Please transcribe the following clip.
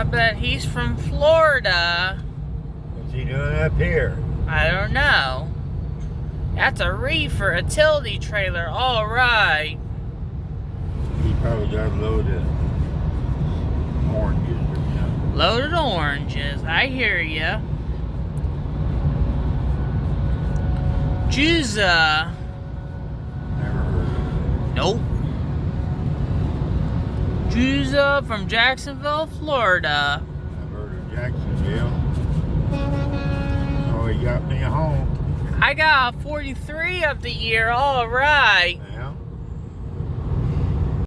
I bet he's from Florida. What's he doing up here? I don't know. That's a reefer, a utility trailer. All right. He probably got a load of oranges or something. Loaded oranges. I hear ya. Juza. Never heard of it. Nope. Juza from Jacksonville, Florida. I've heard of Jacksonville. Oh, he got me a Honk. I got 43 of the year. All right.